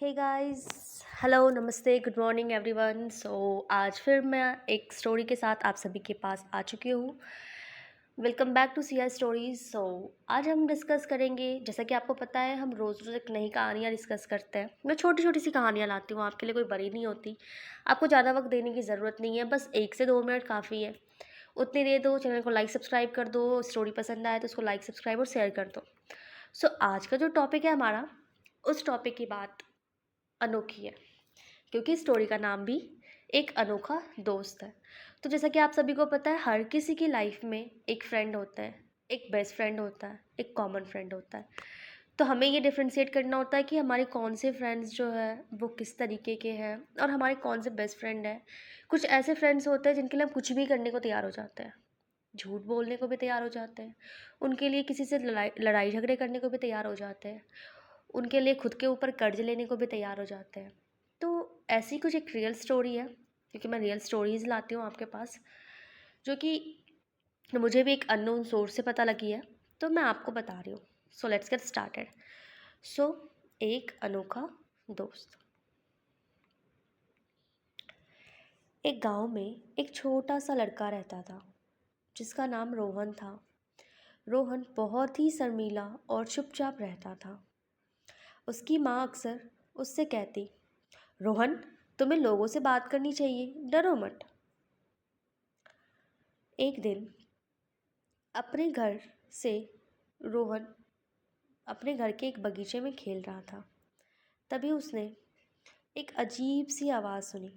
हे guys. Hello, नमस्ते, good morning everyone. आज फिर मैं एक स्टोरी के साथ आप सभी के पास आ चुकी हूँ। Welcome back to C R stories. आज हम डिस्कस करेंगे, जैसा कि आपको पता है हम रोज़ रोज़ एक नई कहानियाँ डिस्कस करते हैं। मैं छोटी छोटी सी कहानियाँ लाती हूँ आपके लिए, कोई बड़ी नहीं होती। आपको ज़्यादा वक्त देने की ज़रूरत नहीं है, बस 1 से 2 मिनट काफ़ी है। उतनी दे दो, चैनल को लाइक सब्सक्राइब कर दो, स्टोरी पसंद आए तो उसको लाइक सब्सक्राइब और शेयर कर दो। आज का जो टॉपिक है हमारा, उस टॉपिक की बात अनोखी है, क्योंकि स्टोरी का नाम भी एक अनोखा दोस्त है। तो जैसा कि आप सभी को पता है, हर किसी की लाइफ में एक फ्रेंड होता है, एक बेस्ट फ्रेंड होता है, एक कॉमन फ्रेंड होता है। तो हमें ये डिफ्रेंशिएट करना होता है कि हमारे कौन से फ्रेंड्स जो है वो किस तरीके के हैं और हमारे कौन से बेस्ट फ्रेंड हैं। कुछ ऐसे फ्रेंड्स होते हैं जिनके लिए हम कुछ भी करने को तैयार हो जाते हैं, झूठ बोलने को भी तैयार हो जाते हैं, उनके लिए किसी से लड़ाई लड़ाई झगड़े करने को भी तैयार हो जाते हैं, उनके लिए खुद के ऊपर कर्ज लेने को भी तैयार हो जाते हैं। तो ऐसी कुछ एक रियल स्टोरी है, क्योंकि मैं रियल स्टोरीज लाती हूँ आपके पास, जो कि मुझे भी एक अननोन सोर्स से पता लगी है। तो मैं आपको बता रही हूँ। So let's get started. So एक अनोखा दोस्त। एक गांव में एक छोटा सा लड़का रहता था, जिसका नाम रोहन था। रोहन बहुत ही शर्मीला और चुपचाप रहता था। उसकी माँ अक्सर उससे कहती, रोहन, तुम्हें लोगों से बात करनी चाहिए, डरो मत। एक दिन अपने घर से रोहन अपने घर के एक बगीचे में खेल रहा था। तभी उसने एक अजीब सी आवाज़ सुनी।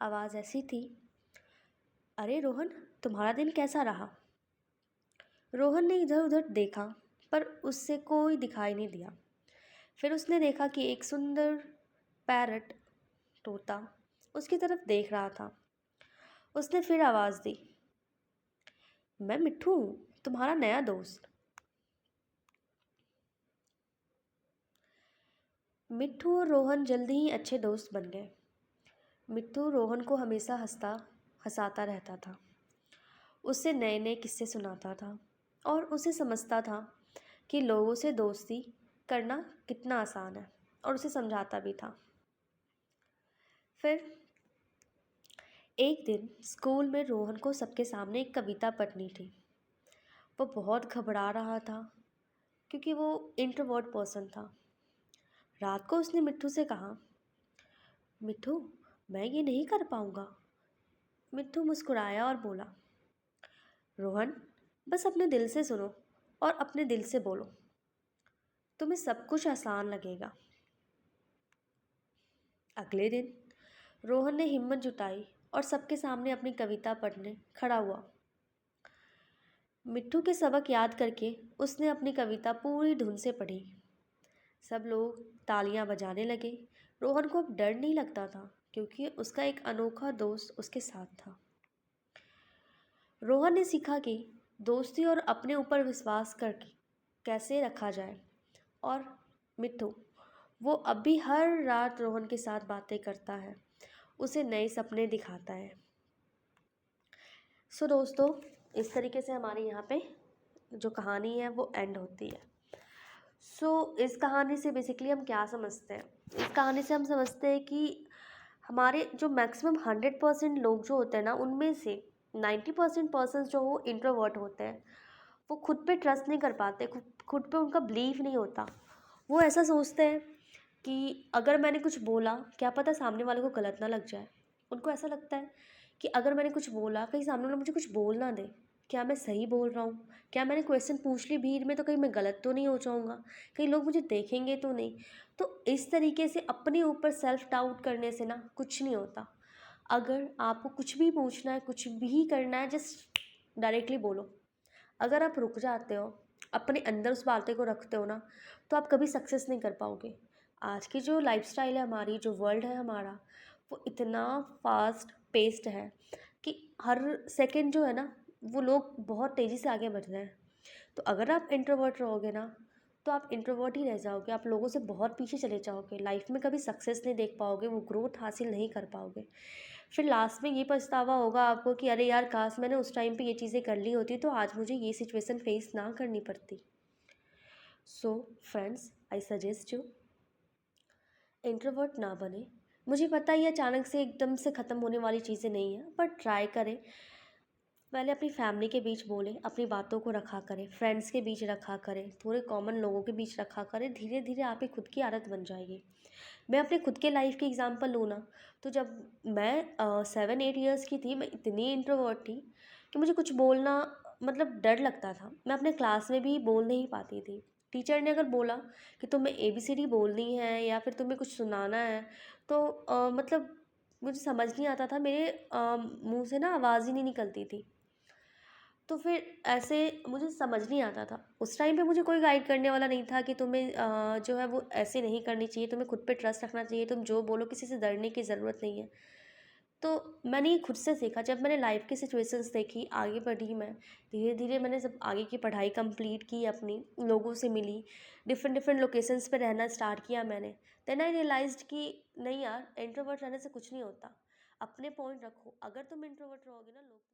आवाज़ ऐसी थी, अरे रोहन, तुम्हारा दिन कैसा रहा? रोहन ने इधर उधर देखा, पर उससे कोई दिखाई नहीं दिया। फिर उसने देखा कि एक सुंदर पैरट, तोता, उसकी तरफ देख रहा था। उसने फिर आवाज़ दी, मैं मिट्ठू हूँ, तुम्हारा नया दोस्त। मिट्ठू और रोहन जल्दी ही अच्छे दोस्त बन गए। मिट्ठू रोहन को हमेशा हंसता हंसाता रहता था, उससे नए नए किस्से सुनाता था और उसे समझता था कि लोगों से दोस्ती करना कितना आसान है, और उसे समझाता भी था। फिर एक दिन स्कूल में रोहन को सबके सामने एक कविता पढ़नी थी। वो बहुत घबरा रहा था, क्योंकि वो इंट्रोवर्ट पर्सन था। रात को उसने मिट्ठू से कहा, मिट्ठू, मैं ये नहीं कर पाऊंगा। मिट्ठू मुस्कुराया और बोला, रोहन, बस अपने दिल से सुनो और अपने दिल से बोलो, तुम्हें सब कुछ आसान लगेगा। अगले दिन रोहन ने हिम्मत जुटाई और सबके सामने अपनी कविता पढ़ने खड़ा हुआ। मिट्ठू के सबक याद करके उसने अपनी कविता पूरी धुन से पढ़ी। सब लोग तालियां बजाने लगे। रोहन को अब डर नहीं लगता था, क्योंकि उसका एक अनोखा दोस्त उसके साथ था। रोहन ने सीखा कि दोस्ती और अपने ऊपर विश्वास करके कैसे रखा जाए। और मिट्ठू, वो अब भी हर रात रोहन के साथ बातें करता है, उसे नए सपने दिखाता है। दोस्तों, इस तरीके से हमारे यहाँ पे जो कहानी है वो एंड होती है। इस कहानी से बेसिकली हम क्या समझते हैं? इस कहानी से हम समझते हैं कि हमारे जो मैक्सिमम 100% लोग जो होते हैं ना, उनमें से 90% पर्सन जो वो इंट्रोवर्ट होते हैं। वो खुद पे ट्रस्ट नहीं कर पाते, खुद पे उनका बिलीव नहीं होता। वो ऐसा सोचते हैं कि अगर मैंने कुछ बोला, क्या पता सामने वाले को गलत ना लग जाए। उनको ऐसा लगता है कि अगर मैंने कुछ बोला, कहीं सामने वाला मुझे कुछ बोल ना दे, क्या मैं सही बोल रहा हूँ, क्या मैंने क्वेश्चन पूछ ली भीड़ में तो कहीं मैं गलत तो नहीं हो जाऊँगा, कहीं लोग मुझे देखेंगे तो नहीं। तो इस तरीके से अपने ऊपर सेल्फ डाउट करने से ना कुछ नहीं होता। अगर आपको कुछ भी पूछना है, कुछ भी करना है, जस्ट डायरेक्टली बोलो। अगर आप रुक जाते हो, अपने अंदर उस बातें को रखते हो ना, तो आप कभी सक्सेस नहीं कर पाओगे। आज की जो लाइफस्टाइल है हमारी, जो वर्ल्ड है हमारा, वो इतना फास्ट पेस्ड है कि हर सेकंड जो है ना, वो लोग बहुत तेज़ी से आगे बढ़ रहे हैं। तो अगर आप इंट्रोवर्ट रहोगे ना, तो आप इंट्रोवर्ट ही रह जाओगे, आप लोगों से बहुत पीछे चले जाओगे, लाइफ में कभी सक्सेस नहीं देख पाओगे, वो ग्रोथ हासिल नहीं कर पाओगे। फिर लास्ट में ये पछतावा होगा आपको कि अरे यार, काश मैंने उस टाइम पे ये चीज़ें कर ली होती तो आज मुझे ये सिचुएशन फेस ना करनी पड़ती। So friends, I suggest you, introvert ना बने। मुझे पता है ये अचानक से एकदम से ख़त्म होने वाली चीज़ें नहीं हैं, बट ट्राई करें। पहले अपनी फैमिली के बीच बोलें, अपनी बातों को रखा करें, फ्रेंड्स के बीच रखा करें, थोड़े कॉमन लोगों के बीच रखा करें। धीरे धीरे आपकी खुद की आदत बन जाएगी। मैं अपने खुद के लाइफ की एग्जांपल लूँ ना, तो जब मैं 7-8 ईयर्स की थी, मैं इतनी इंट्रोवर्ट थी कि मुझे कुछ बोलना मतलब डर लगता था। मैं अपने क्लास में भी बोल नहीं पाती थी। टीचर ने अगर बोला कि तुम्हें ABCD बोलनी है या फिर तुम्हें कुछ सुनाना है, तो मतलब मुझे समझ नहीं आता था, मेरे मुंह से ना आवाज़ ही नहीं निकलती थी। तो फिर ऐसे मुझे समझ नहीं आता था। उस टाइम पे मुझे कोई गाइड करने वाला नहीं था कि तुम्हें जो है वो ऐसे नहीं करनी चाहिए, तुम्हें खुद पे ट्रस्ट रखना चाहिए, तुम जो बोलो किसी से डरने की ज़रूरत नहीं है। तो मैंने ये खुद से सीखा। जब मैंने लाइफ़ की सिचुएशंस देखी, आगे बढ़ी मैं, धीरे-धीरे मैंने जब आगे की पढ़ाई कंप्लीट की अपनी, लोगों से मिली, डिफरेंट डिफरेंट लोकेशंस पे रहना स्टार्ट किया मैंने। देन आई रियलाइज़्ड कि नहीं यार, इंट्रोवर्ट रहने से कुछ नहीं होता। अपने पॉइंट रखो। अगर तुम इंट्रोवर्ट रहोगे ना, लोग